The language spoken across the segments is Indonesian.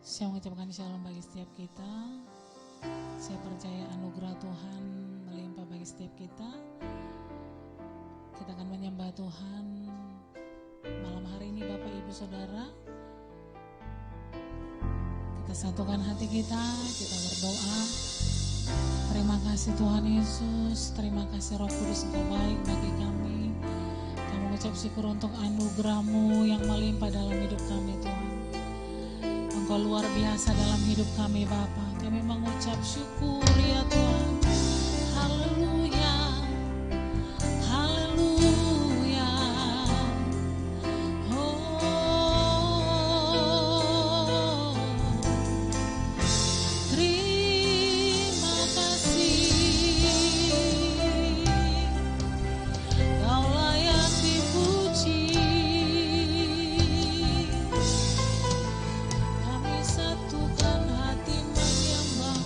Saya mengucapkan shalom bagi setiap kita. Saya percaya anugerah Tuhan melimpah bagi setiap kita. Kita akan menyembah Tuhan malam hari ini, Bapak Ibu Saudara. Kita satukan hati kita berdoa. Terima kasih Tuhan Yesus, terima kasih Roh Kudus, Engkau baik bagi kami. Kami mengucap syukur untuk anugerah-Mu yang melimpah dalam hidup kami Tuhan. Engkau luar biasa dalam hidup kami Bapa. Kami mengucap syukur ya Tuhan. Haleluya, haleluya. Oh, terima kasih. Kau layak dipuji. Kami satukan hati menyembah.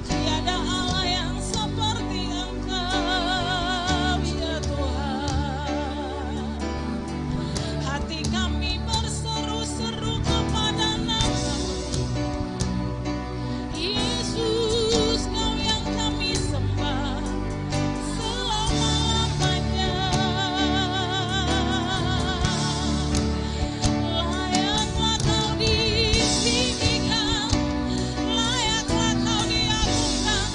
Tiada Allah yang seperti Engkau, ya Tuhan. Hati kami berseru-seru kepada nama-Mu. Yesus, Kau yang kami sembah selama-lamanya. Layaklah Kau ditinggikan, layaklah Kau diagungkan,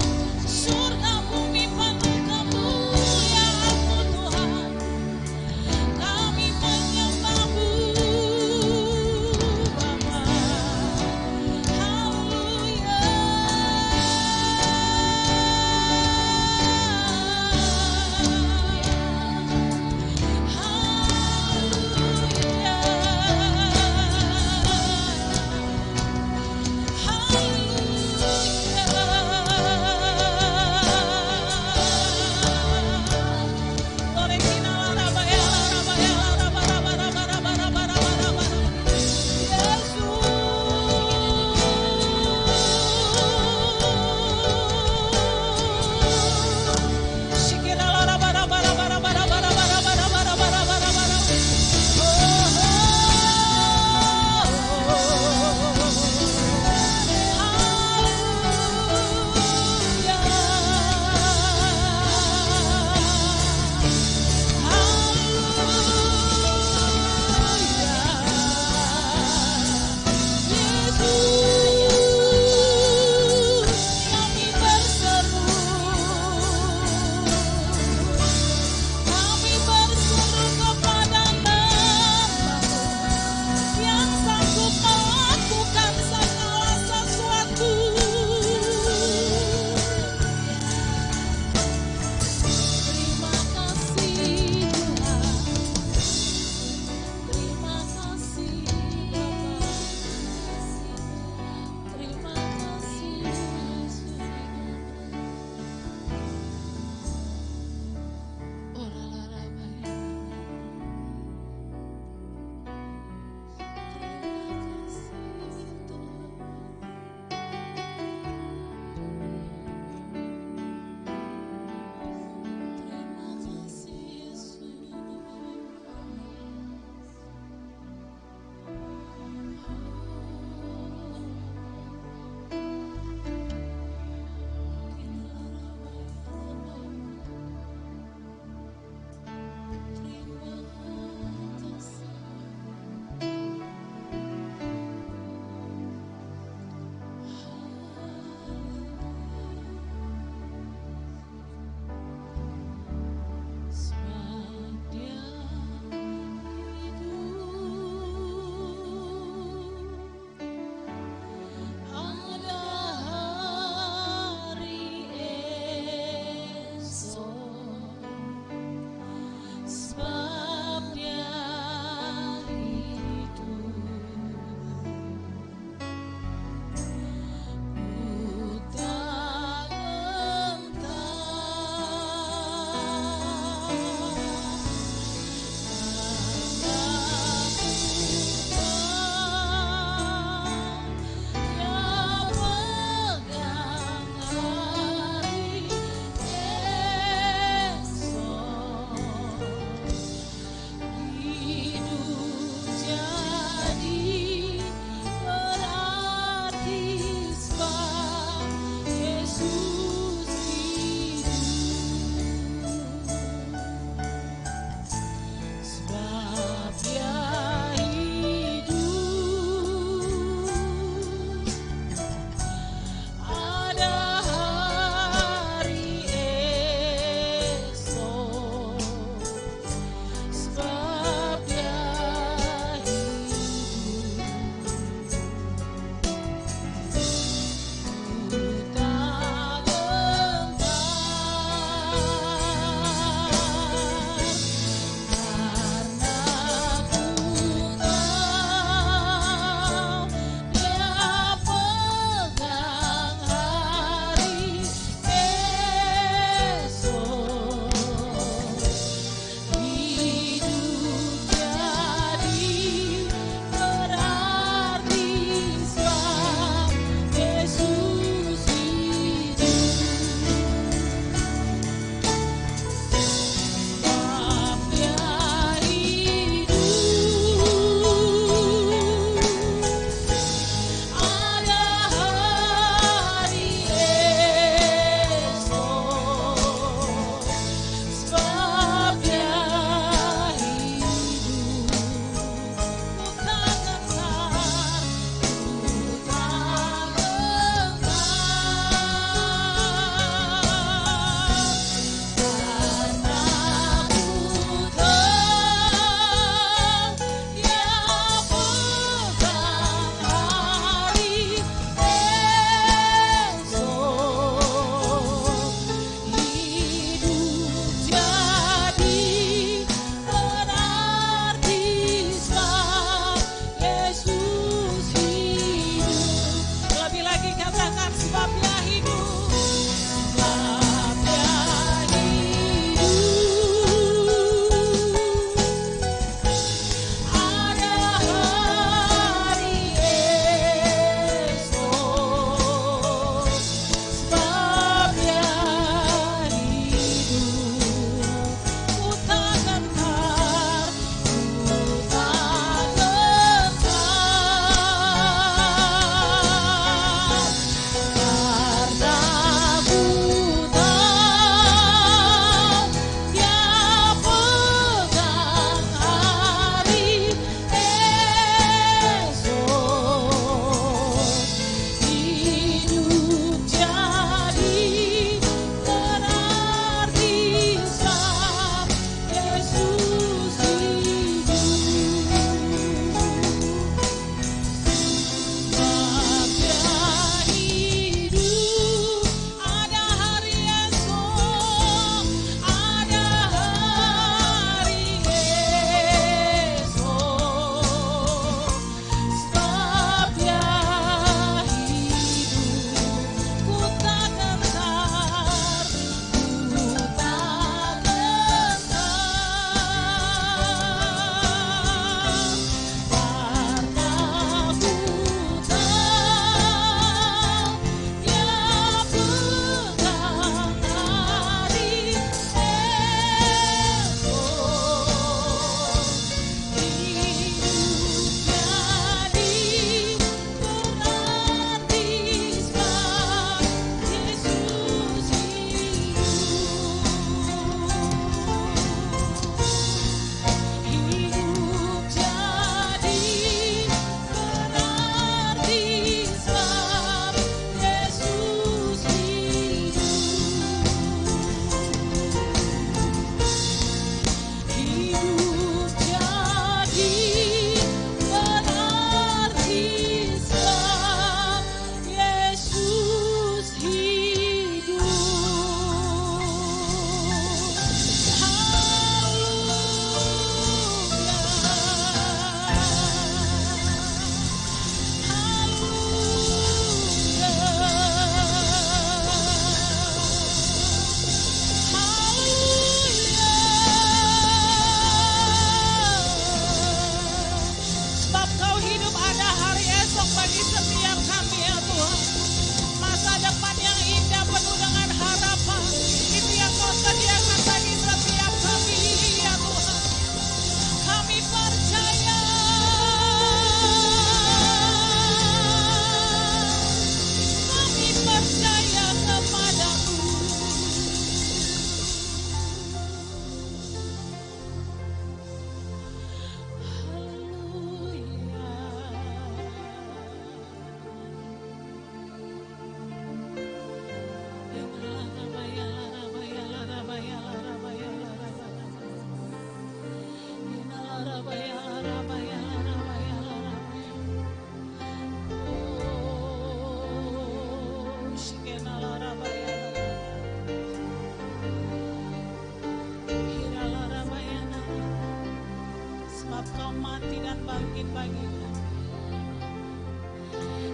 bagi kami,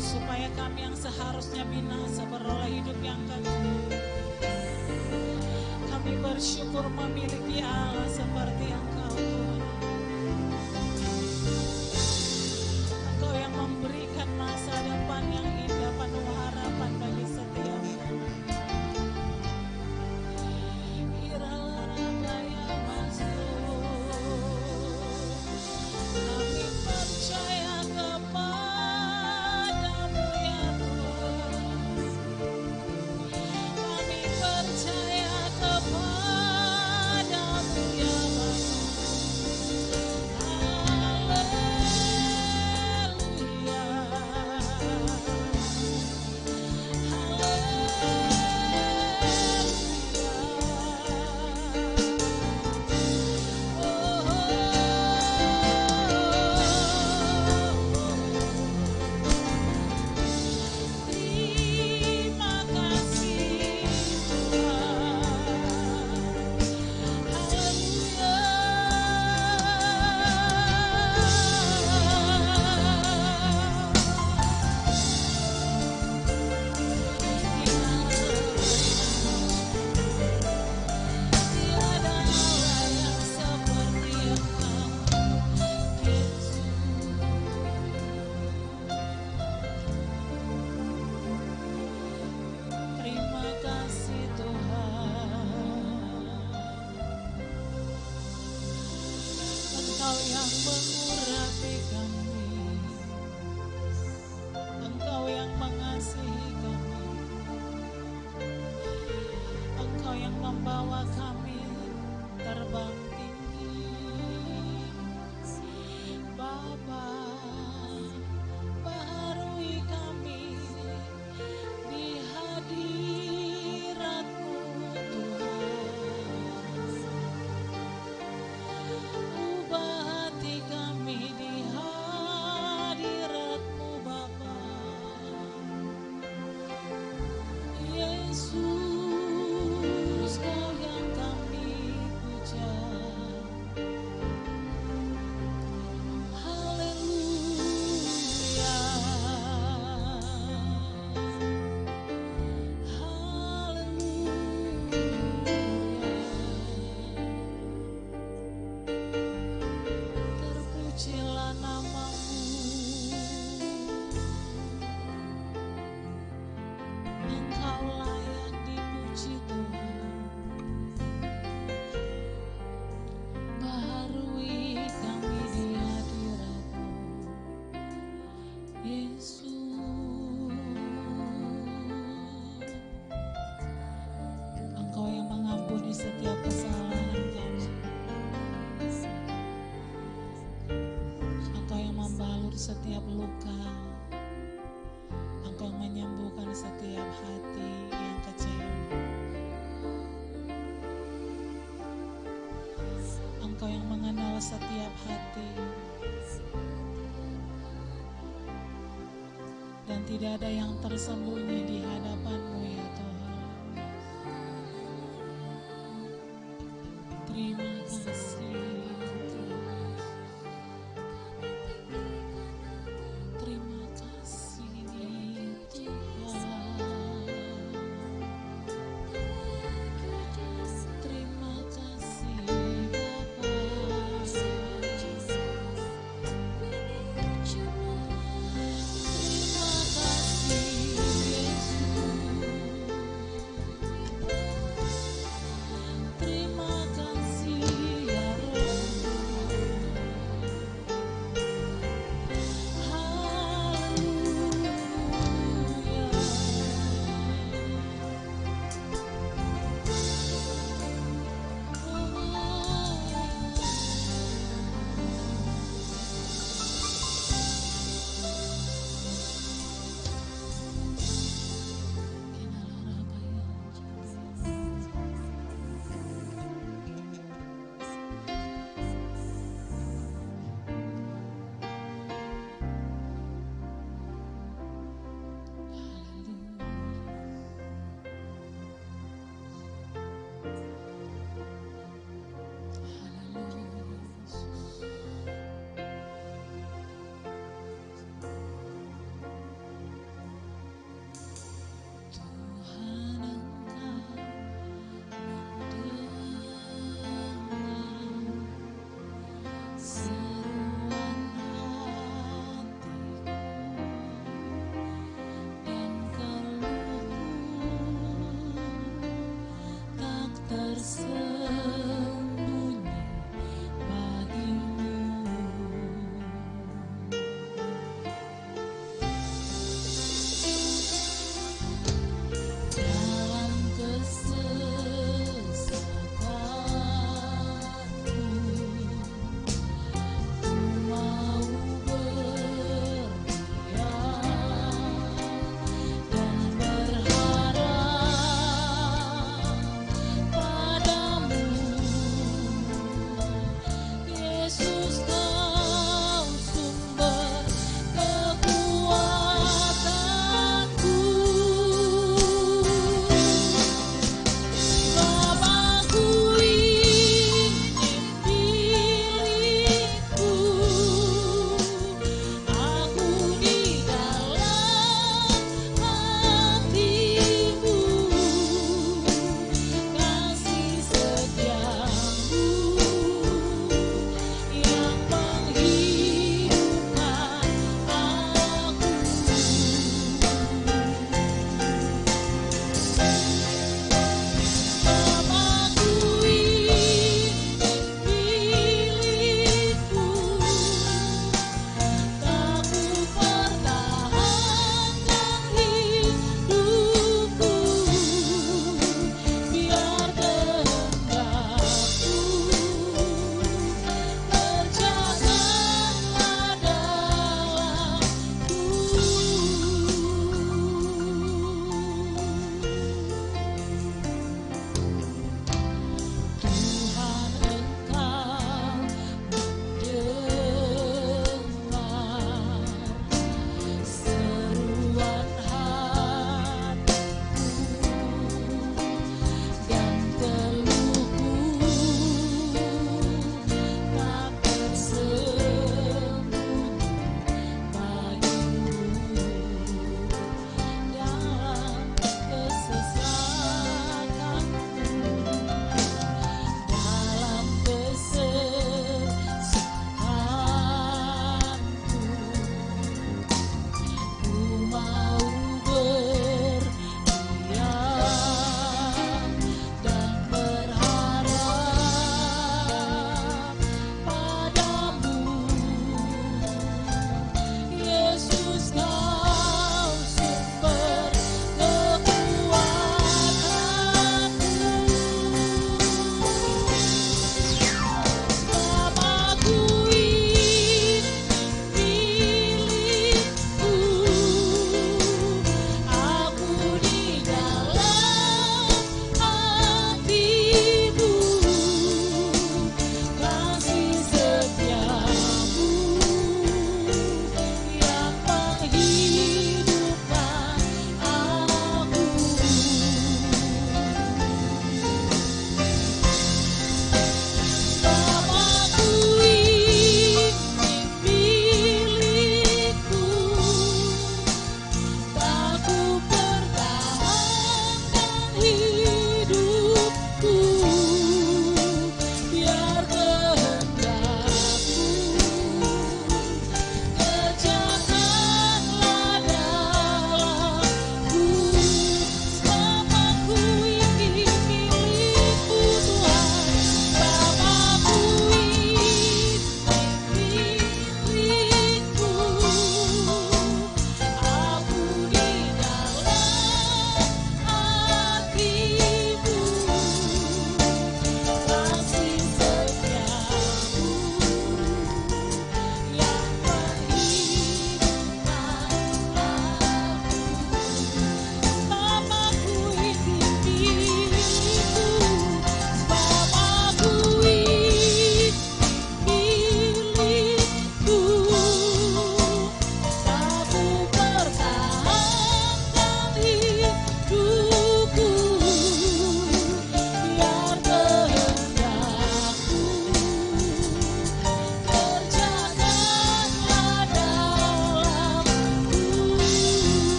supaya kami yang seharusnya binasa beroleh hidup yang kekal. Kami bersyukur memiliki Allah seperti Engkau, Tuhan. Engkau yang memberikan masa depan yang indah penuh harapan bagi setiap kami. Kami percaya kepadamu ya Tuhan. Kami percaya kepadamu ya Bapa. Engkau yang mengurapi kami, Engkau yang mengasihi kami, Engkau yang membawa kami terbang tinggi. Bapa, baharui kami di hadirat-Mu Tuhan. Ubah hati kami di hadirat-Mu Bapa. Yesus, Kau yang kami puja. Haleluya. Terpujilah nama-Mu, Engkau layak dipuji Tuhan. Baharui kami di hadirat-Mu, Yesus. Engkau yang mengampuni setiap kesalahan kami, Engkau yang membalut setiap luka, Engkau yang menyembuhkan setiap hati yang kecewa, Engkau yang mengenal setiap hati, dan tidak ada yang tersembunyi di hadapan-Mu ya Tuhan. Terima kasih Tuhan. Terima kasih Tuhan. Terima kasih Bapa. Terima kasih Yesus.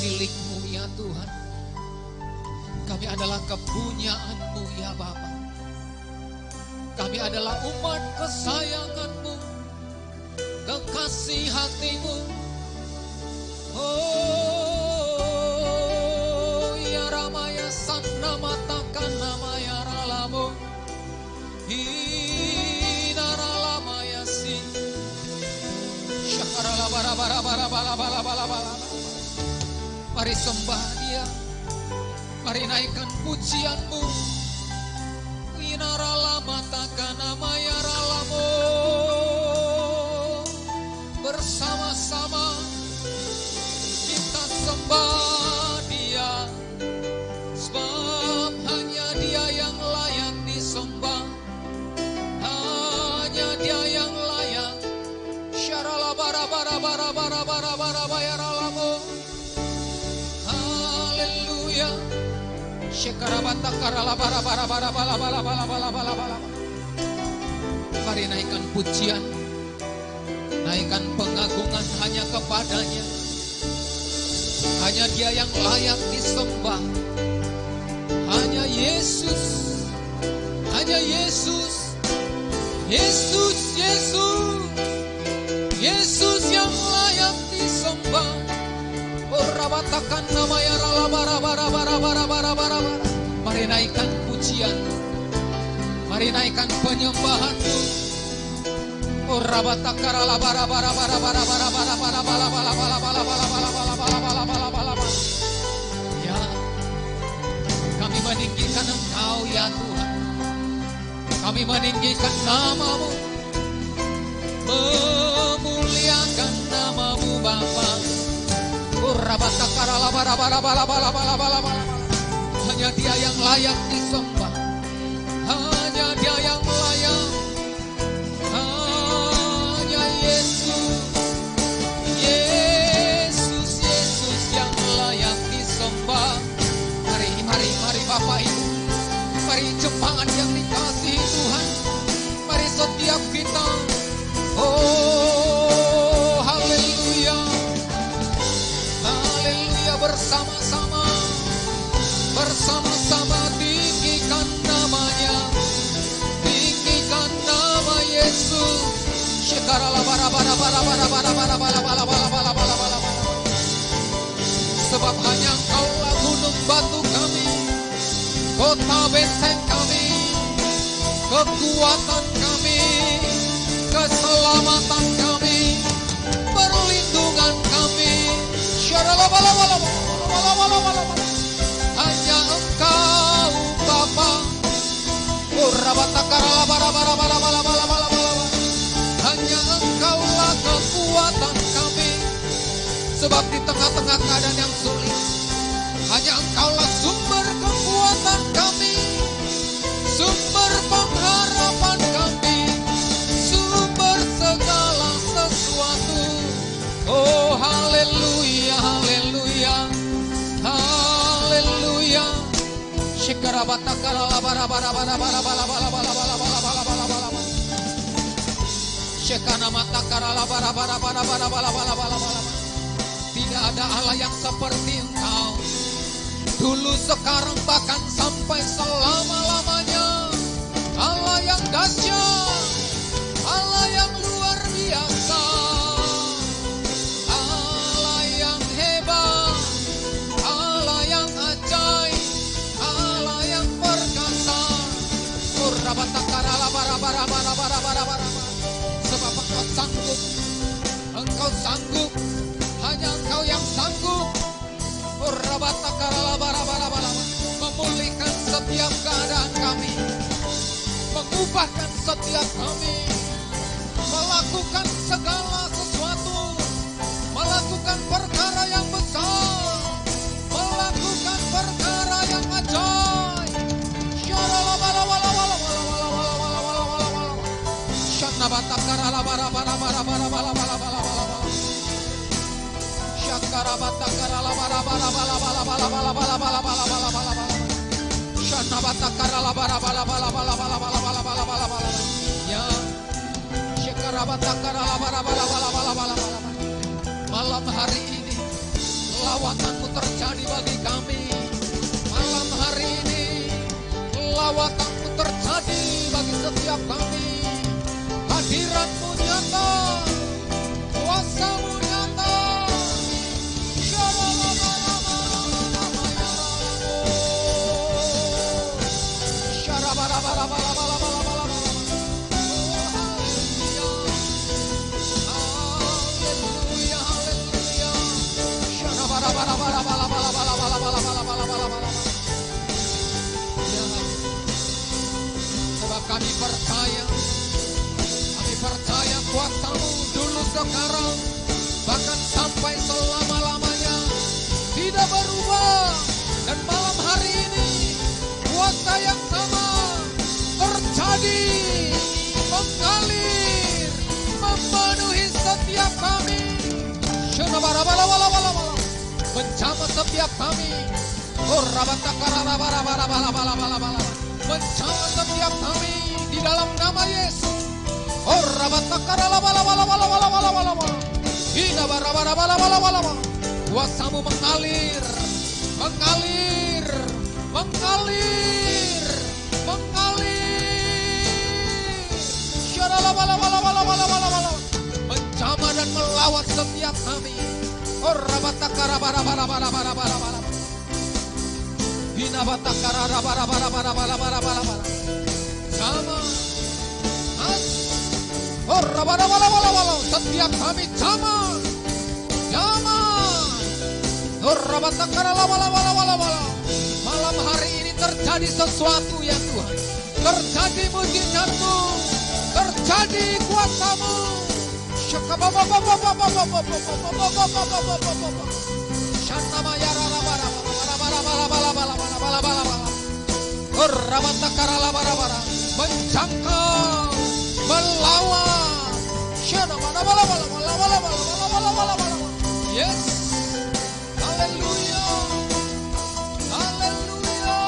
milik-Mu ya Tuhan. Kami adalah kepunyaan-Mu ya Bapa. Kami adalah umat kesayangan-Mu, kekasih hati-Mu. Oh ya Ramaya Sanna Matakan Namaya Ralamu Hinaralamaya Si Syakarala bara bara bara bara bara bara bara. Mari sembah Dia, mari naikkan pujian-Mu. Hinaralamatakan Namaya Ralamu. Bersama-sama kita sembah Dia, sebab hanya Dia yang layak disembah, hanya Dia yang layak. Syarala bara bara bara bara bara bara bayaralamu. Haleluya. Syekarabata karala bara bara bara bara bara bara bara bara bara. Mari naikkan pujian, naikkan pengagungan hanya kepadanya. Hanya Dia yang layak disembah. Hanya Yesus. Hanya Yesus. Yesus, Yesus. Yesus yang layak disembah. Orabatakan namanya rala bara bara bara bara bara bara. Mari naikkan pujian. Mari naikkan penyembahan-Mu. Orabatakara bara bara bara bara bara bara bara bara bara bara bara bara bara bara bara bara. Ya, kami meninggikan Engkau ya Tuhan. Kami meninggikan nama-Mu, memuliakan nama-Mu Bapa. Orabatakara bara bara bara bara bara bara bara. Hanya Dia yang layak disembah. Hanya Dia yang layak. Yesus, Yesus, Yesus yang layak disembah. Mari, mari, mari Bapak Ibu, mari jemaat yang dikasihi Tuhan, mari setiap kita. Oh, haleluya, haleluya, bersama-sama, bersama-sama tinggikan namanya, tinggikan nama Yesus. Sebab hanya Engkaulah gunung batu kami, kota benteng kami, kekuatan kami, keselamatan kami, perlindungan kami. Hanya Engkau Bapa. Hanya Engkaulah kekuatan kami. Sebab di tengah-tengah keadaan yang sulit, hanya Engkaulah sumber kekuatan kami, sumber pengharapan kami, sumber segala sesuatu. Oh haleluya, haleluya, haleluya. Syekarabatakala bara bara bara bara bara bara bara bara bara bara bara bara. Tidak ada Allah yang seperti Engkau, dulu, sekarang, bahkan sampai selama-lamanya. Allah yang dahsyat, Allah yang luar biasa, Allah yang hebat, Allah yang ajaib, Allah yang perkasa. Sebab Engkau sanggup, Engkau sanggup, hanya Engkau yang sanggup memulihkan setiap keadaan kami, mengubahkan setiap kami, melakukan segala sesuatu, melakukan perkara yang besar, melakukan perkara yang ajaib. Malam hari ini lawatanmu Pelawatan-Mu terjadi bagi setiap kami. Hadirat-Mu nyata, kuasa-Mu nyata. Sebab kami percaya kuasa-Mu dulu, sekarang, bahkan sampai selama-lamanya tidak berubah. Dan malam hari ini kuasa yang sama terjadi, mengalir, memenuhi setiap kami. Menjamah setiap kami. Menjamah setiap kami di dalam nama Yesus. Kuasa-Mu mengalir, mengalir, mengalir, mengalir. Menjamah dan melawat setiap kami. Sama. Setiap kami sama. Malam hari ini terjadi sesuatu ya Tuhan. Terjadi mujizat-Mu, terjadi kuasa-Mu. Menjangkau, melawan. Yes. Haleluya. Haleluya.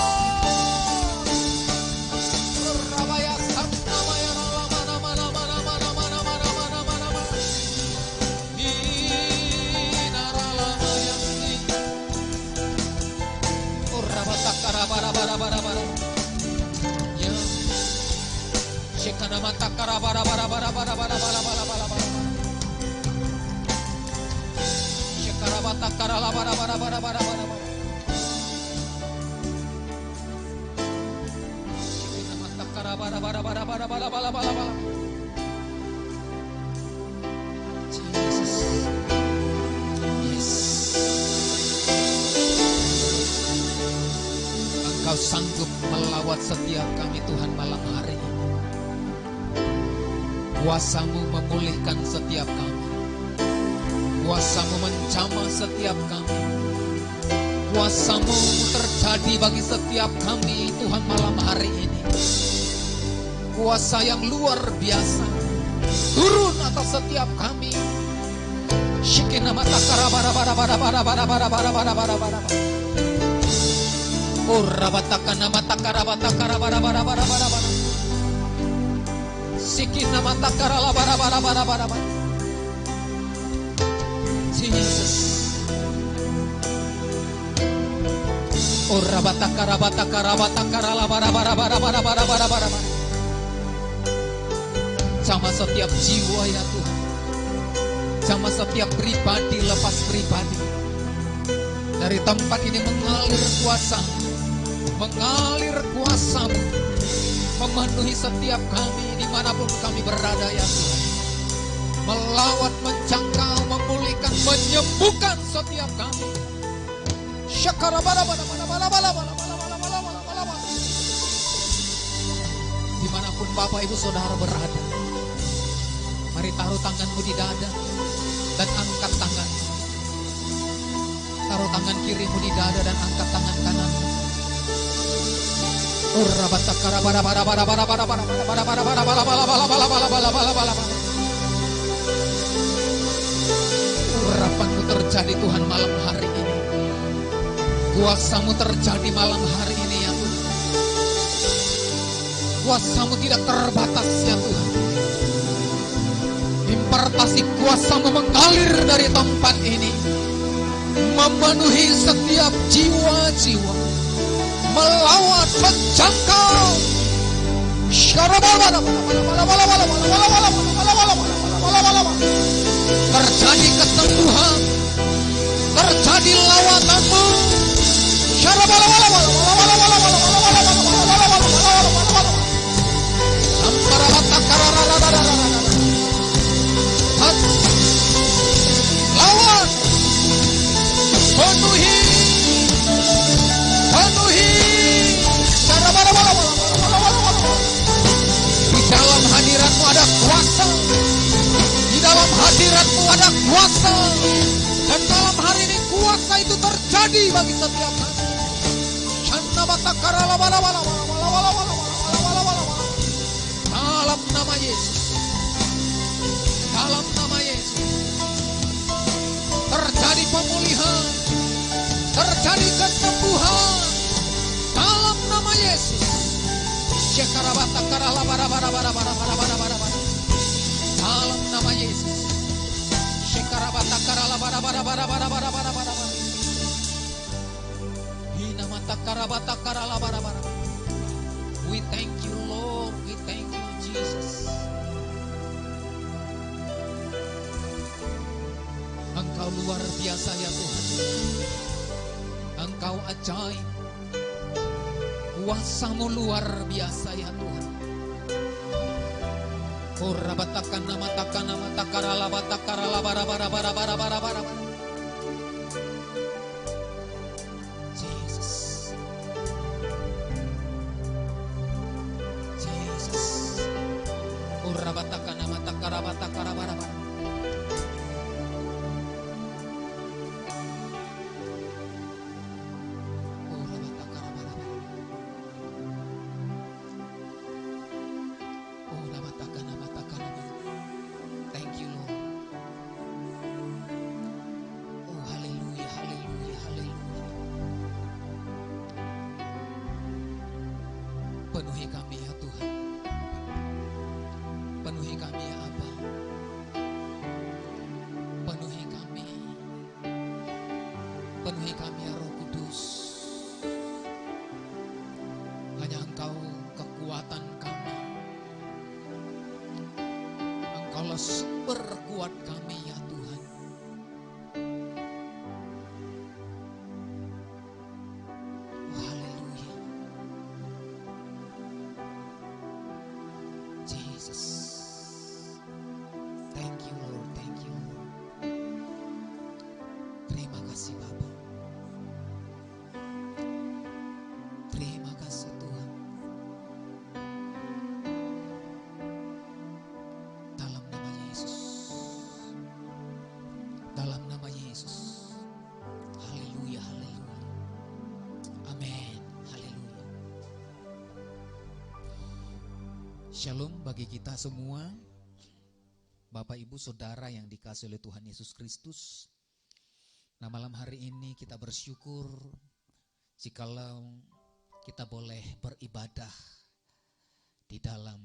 Engkau sanggup melawat setiap kami Tuhan malam hari ini. Kuasa-Mu memulihkan setiap kami. Kuasa-Mu menjamah setiap kami. Kuasa-Mu terjadi bagi setiap kami Tuhan malam hari ini. Kuasa yang luar biasa turun atas setiap kami. Shikina mata karabara bara bara bara bara bara bara bara bara bara. Orabatakana mata karabata karabara bara bara bara bara. Shikina mata karala bara bara bara bara bara. Jesus. Orabata karabata karabata karala bara bara bara bara bara bara bara. Jamah setiap jiwa ya Tuhan. Jamah setiap pribadi lepas pribadi. Dari tempat ini mengalir kuasa, mengalir kuasa-Mu, memenuhi setiap kami dimanapun kami berada ya Tuhan. Melawat, menjangkau, memulihkan, menyembuhkan setiap kami. Dimanapun Bapak Ibu Saudara berada, mari taruh tanganmu di dada dan angkat tangan. Taruh tangan kirimu di dada dan angkat tangan kanan. Urapan-Mu terjadi Tuhan malam hari ini. Kuasa-Mu terjadi malam hari ini ya Tuhan. Kuasa-Mu tidak terbatas ya Tuhan. Impartasi kuasa-Mu mengalir dari tempat ini, memenuhi setiap jiwa-jiwa, melawan, menjangkau. Terjadi kesembuhan, terjadi lawatanmu. Lawan, penuhi, penuhi. Di dalam hadiratmu ada kuasa, di dalam hadiratmu ada kuasa, dan dalam hari ini kuasa itu terjadi bagi setiap kami. Dalam nama Yesus, dalam nama Yesus, terjadi pemulihan, terjadi kesembuhan, dalam nama Yesus. Dalam nama Yesus. We thank you, Lord. We thank you, Jesus. Engkau luar biasa ya Tuhan. Engkau ajaib. Kuasamu luar biasa ya Tuhan. Thank you, Lord. Oh, haleluya, haleluya, haleluya. Penuhi kami ya Tuhan. Penuhi kami ya Aba. Penuhi kami. Penuhi kami ya Roh Kudus. Hanya Engkau kekuatan kami. Engkaulah sumber kuat kami ya Tuhan. Oh, haleluya. Jesus. Thank you Lord, thank you Lord. Terima kasih Bapa. Terima kasih Tuhan. Dalam nama Yesus. Dalam nama Yesus. Haleluya, haleluya. Amin. Haleluya. Shalom bagi kita semua. Bapak, Ibu, Saudara yang dikasihi oleh Tuhan Yesus Kristus. Nah, malam hari ini kita bersyukur jikalau kita boleh beribadah di dalam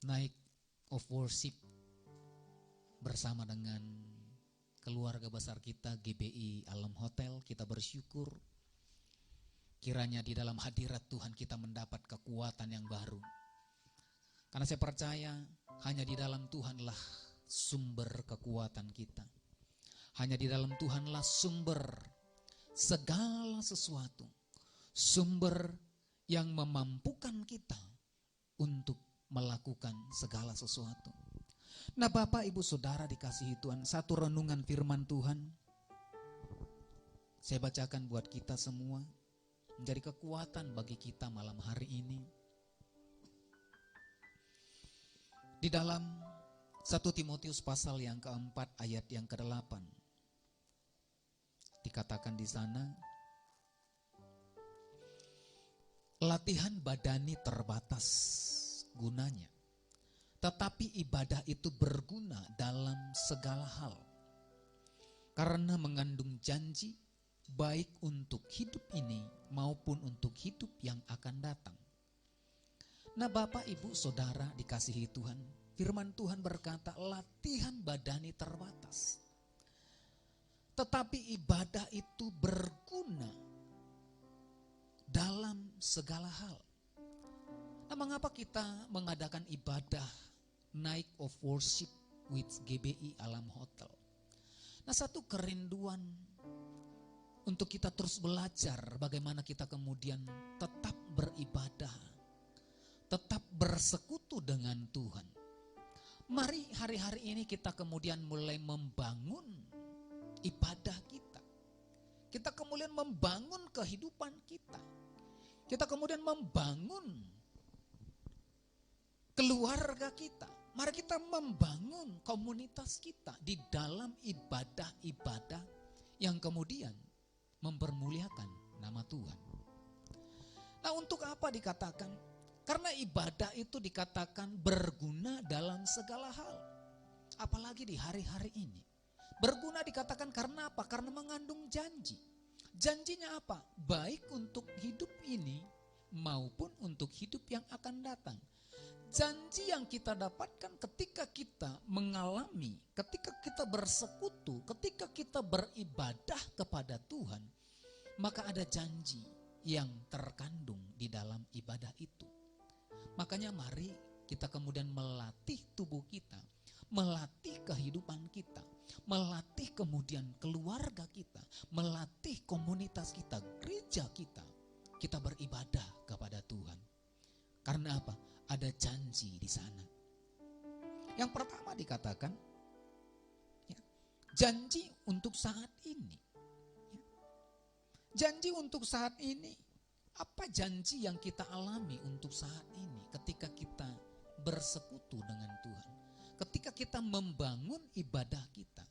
Night of Worship bersama dengan keluarga besar kita GBI Alam Hotel. Kita bersyukur kiranya di dalam hadirat Tuhan kita mendapat kekuatan yang baru. Karena saya percaya hanya di dalam Tuhanlah sumber kekuatan kita. Hanya di dalam Tuhanlah sumber segala sesuatu. Sumber yang memampukan kita untuk melakukan segala sesuatu. Nah, Bapak, Ibu, Saudara dikasihi Tuhan, satu renungan firman Tuhan saya bacakan buat kita semua, menjadi kekuatan bagi kita malam hari ini. Di dalam 1 Timotius pasal yang keempat ayat yang ke-8 dikatakan di sana, latihan badani terbatas gunanya, tetapi ibadah itu berguna dalam segala hal, karena mengandung janji baik untuk hidup ini maupun untuk hidup yang akan datang. Nah, Bapak, Ibu, Saudara dikasihi Tuhan, firman Tuhan berkata latihan badani terbatas, tetapi ibadah itu berguna dalam segala hal. Nah, mengapa kita mengadakan ibadah Night of Worship with GBI Alam Hotel? Nah, satu kerinduan untuk kita terus belajar bagaimana kita kemudian tetap beribadah, tetap bersekutu dengan Tuhan. Mari hari-hari ini kita kemudian mulai membangun ibadah kita. Kita kemudian membangun kehidupan kita. Kita kemudian membangun keluarga kita. Mari kita membangun komunitas kita di dalam ibadah-ibadah yang kemudian mempermuliakan nama Tuhan. Nah, untuk apa dikatakan? Karena ibadah itu dikatakan berguna dalam segala hal. Apalagi di hari-hari ini. Berguna dikatakan karena apa? Karena mengandung janji. Janjinya apa? Baik untuk hidup ini maupun untuk hidup yang akan datang. Janji yang kita dapatkan ketika kita mengalami, ketika kita bersekutu, ketika kita beribadah kepada Tuhan, maka ada janji yang terkandung di dalam ibadah itu. Makanya mari kita kemudian melatih tubuh kita, melatih kehidupan kita, melatih kemudian keluarga kita, melatih komunitas kita, gereja kita. Kita beribadah kepada Tuhan. Karena apa? Ada janji di sana. Yang pertama dikatakan, ya, janji untuk saat ini. Ya. Janji untuk saat ini. Apa janji yang kita alami untuk saat ini ketika kita bersekutu dengan Tuhan? Ketika kita membangun ibadah kita.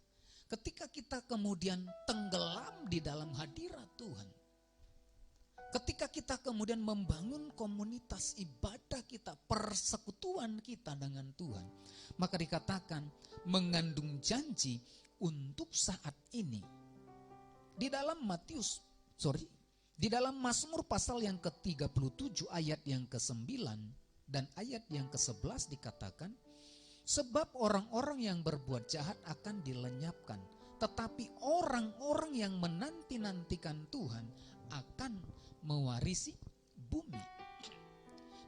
Ketika kita kemudian tenggelam di dalam hadirat Tuhan. Ketika kita kemudian membangun komunitas ibadah kita, persekutuan kita dengan Tuhan, maka dikatakan mengandung janji untuk saat ini. Di dalam di dalam Mazmur pasal yang ke-37 ayat yang ke-9 dan ayat yang ke-11 dikatakan, sebab orang-orang yang berbuat jahat akan dilenyapkan, tetapi orang-orang yang menanti-nantikan Tuhan akan mewarisi bumi.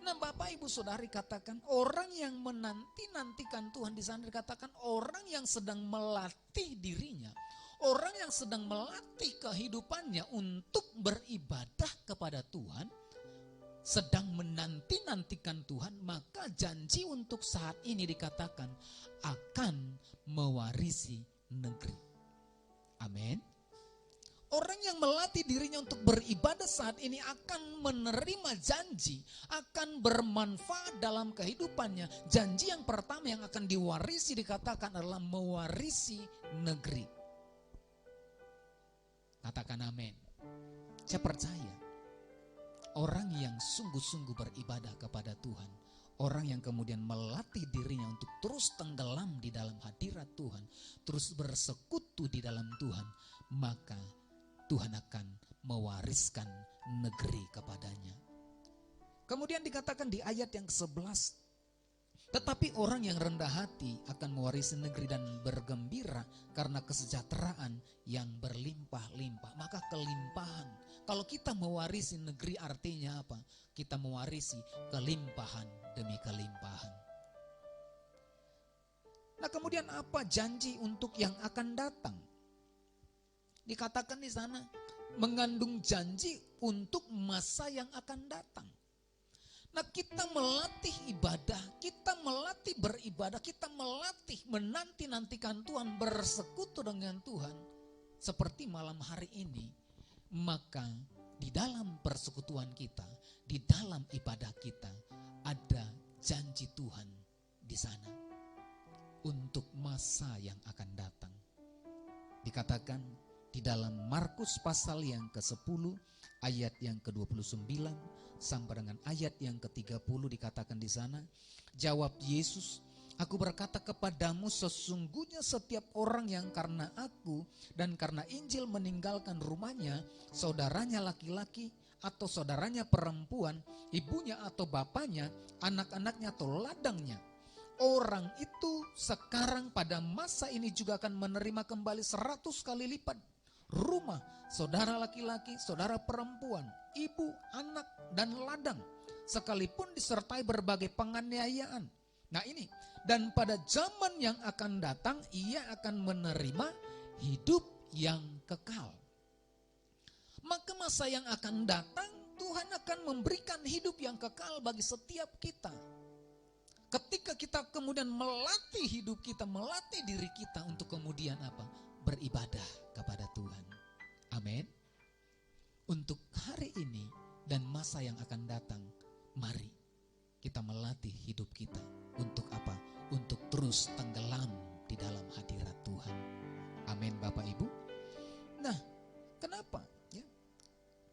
Nah, Bapak Ibu Saudari katakan orang yang menanti-nantikan Tuhan, di sana dikatakan orang yang sedang melatih dirinya, orang yang sedang melatih kehidupannya untuk beribadah kepada Tuhan, sedang menanti-nantikan Tuhan, maka janji untuk saat ini dikatakan akan mewarisi negeri. Amin. Orang yang melatih dirinya untuk beribadah saat ini akan menerima janji, akan bermanfaat dalam kehidupannya. Janji yang pertama yang akan diwarisi dikatakan adalah mewarisi negeri. Katakan amin. Saya percaya orang yang sungguh-sungguh beribadah kepada Tuhan, orang yang kemudian melatih dirinya untuk terus tenggelam di dalam hadirat Tuhan, terus bersekutu di dalam Tuhan, maka Tuhan akan mewariskan negeri kepadanya. Kemudian dikatakan di ayat yang ke-11, tetapi orang yang rendah hati akan mewarisi negeri dan bergembira karena kesejahteraan yang berlimpah-limpah. Maka kelimpahan, kalau kita mewarisi negeri artinya apa? Kita mewarisi kelimpahan demi kelimpahan. Nah, kemudian apa janji untuk yang akan datang? Dikatakan di sana mengandung janji untuk masa yang akan datang. Nah, kita melatih ibadah, kita melatih beribadah, kita melatih menanti-nantikan Tuhan, bersekutu dengan Tuhan seperti malam hari ini. Maka di dalam persekutuan kita, di dalam ibadah kita ada janji Tuhan di sana untuk masa yang akan datang. Dikatakan di dalam Markus pasal yang ke-10 ayat yang ke-29 sampai dengan ayat yang ke-30 dikatakan di sana, jawab Yesus, aku berkata kepadamu sesungguhnya setiap orang yang karena aku dan karena Injil meninggalkan rumahnya, saudaranya laki-laki atau saudaranya perempuan, ibunya atau bapaknya, anak-anaknya atau ladangnya, orang itu sekarang pada masa ini juga akan menerima kembali 100 kali lipat rumah, saudara laki-laki, saudara perempuan, ibu, anak, dan ladang, sekalipun disertai berbagai penganiayaan. Nah ini, dan pada zaman yang akan datang ia akan menerima hidup yang kekal. Maka masa yang akan datang Tuhan akan memberikan hidup yang kekal bagi setiap kita. Ketika kita kemudian melatih hidup kita, melatih diri kita untuk kemudian apa? Beribadah kepada Tuhan. Amin. Untuk hari ini dan masa yang akan datang, mari kita melatih hidup kita. Untuk apa? Untuk terus tenggelam di dalam hadirat Tuhan. Amin Bapak Ibu. Nah, kenapa? Ya,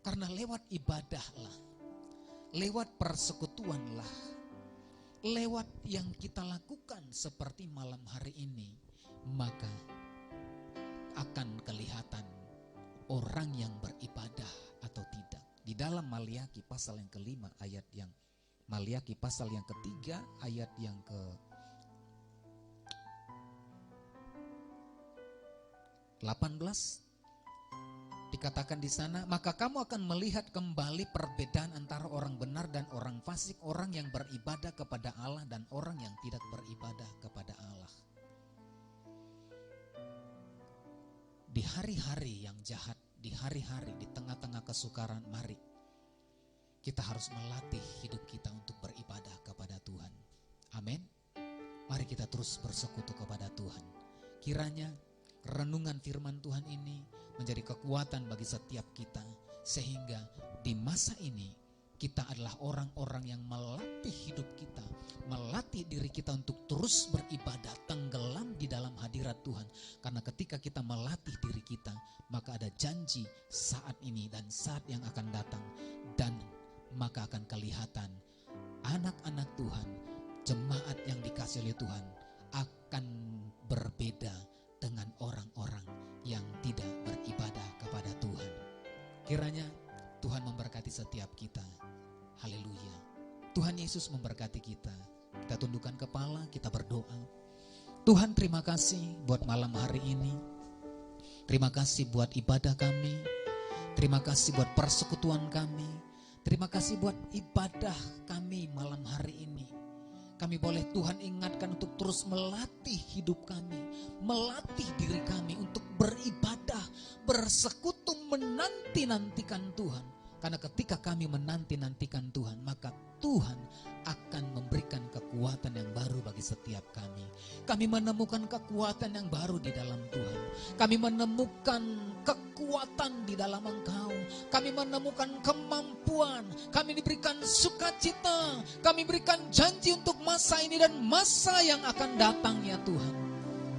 karena lewat ibadahlah, lewat persekutuanlah, lewat yang kita lakukan seperti malam hari ini, maka akan kelihatan orang yang beribadah atau tidak. Di dalam Maliaki pasal yang kelima ayat yang Maliaki pasal yang ketiga ayat yang ke 18 dikatakan di sana, maka kamu akan melihat kembali perbedaan antara orang benar dan orang fasik, orang yang beribadah kepada Allah dan orang yang tidak beribadah kepada Allah. Di hari-hari yang jahat, di hari-hari di tengah-tengah kesukaran, mari kita harus melatih hidup kita untuk beribadah kepada Tuhan. Amin. Mari kita terus bersekutu kepada Tuhan. Kiranya renungan firman Tuhan ini menjadi kekuatan bagi setiap kita, sehingga di masa ini kita adalah orang-orang yang melatih hidup kita, melatih diri kita untuk terus beribadah, tenggelam di dalam hadirat Tuhan. Karena ketika kita melatih diri kita, maka ada janji saat ini dan saat yang akan datang, dan maka akan kelihatan anak-anak Tuhan, jemaat yang dikasihi oleh Tuhan akan berbeda dengan orang-orang yang tidak beribadah kepada Tuhan. Kiranya Tuhan memberkati setiap kita. Haleluya. Tuhan Yesus memberkati kita. Kita tundukkan kepala, kita berdoa. Tuhan, terima kasih buat malam hari ini. Terima kasih buat ibadah kami. Terima kasih buat persekutuan kami. Terima kasih buat ibadah kami malam hari ini. Kami boleh Tuhan ingatkan untuk terus melatih hidup kami, melatih diri kami untuk beribadah, bersekutu, menanti-nantikan Tuhan. Karena ketika kami menanti-nantikan Tuhan, maka Tuhan akan memberikan kekuatan yang baru bagi setiap kami. Kami menemukan kekuatan yang baru di dalam Tuhan. Kami menemukan kekuatan di dalam Engkau. Kami menemukan kemampuan. Kami diberikan sukacita. Kami berikan janji untuk masa ini dan masa yang akan datang ya Tuhan.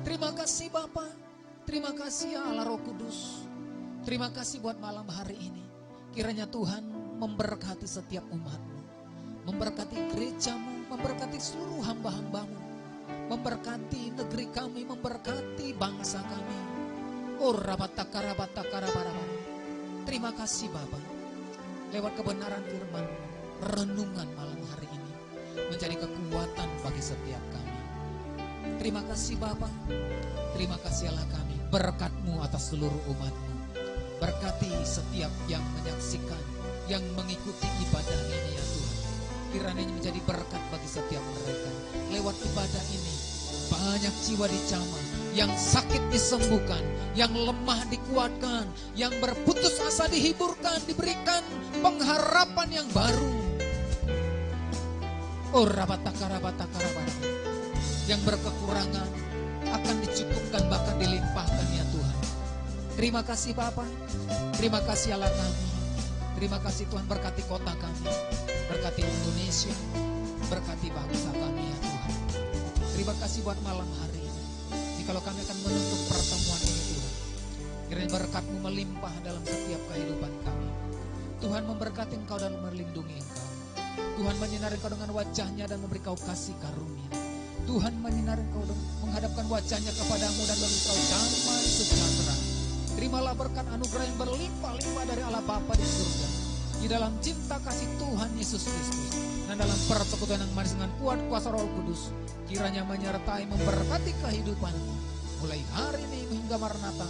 Terima kasih Bapa. Terima kasih ya Allah Roh Kudus. Terima kasih buat malam hari ini. Kiranya Tuhan memberkati setiap umat-Mu, memberkati gereja-Mu, memberkati seluruh hamba-hamba-Mu, memberkati negeri kami, memberkati bangsa kami. Terima kasih Bapa. Lewat kebenaran firman, renungan malam hari ini menjadi kekuatan bagi setiap kami. Terima kasih Bapa. Terima kasih Allah kami. Berkat-Mu atas seluruh umat-Mu. Berkati setiap yang menyaksikan, yang mengikuti ibadah ini ya Tuhan. Kiranya menjadi berkat bagi setiap mereka. Lewat ibadah ini, banyak jiwa dijamah, yang sakit disembuhkan, yang lemah dikuatkan, yang berputus asa dihiburkan, diberikan pengharapan yang baru. Yang berkekurangan akan dicukupkan, bahkan dilimpahkan ya Tuhan. Terima kasih Bapa, terima kasih Allah kami. Terima kasih Tuhan, berkati kota kami, berkati Indonesia, berkati bangsa kami ya Tuhan. Terima kasih buat malam hari ini. Jikalau kami akan menutup pertemuan ini Tuhan, kiranya berkat-Mu melimpah dalam setiap kehidupan kami. Tuhan memberkati Engkau dan melindungi Engkau. Tuhan menyinari Engkau dengan wajah-Nya dan memberi Kau kasih karunia. Tuhan menyinari Engkau dan menghadapkan wajah-Nya kepadamu dan memberi Kau damai sejahtera. Terimalah berkat anugerah yang berlimpah-limpah dari Allah Bapa di surga. Di dalam cinta kasih Tuhan Yesus Kristus dan dalam persekutuan yang manis dengan kuat kuasa Roh Kudus, kiranya menyertai memberkati kehidupanmu mulai hari ini hingga Maranatha,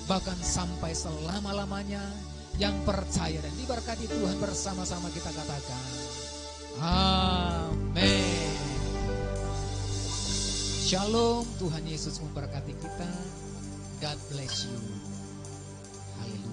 bahkan sampai selama-lamanya. Yang percaya dan diberkati Tuhan bersama-sama kita katakan amin. Shalom, Tuhan Yesus memberkati kita. God bless you. Haleluya.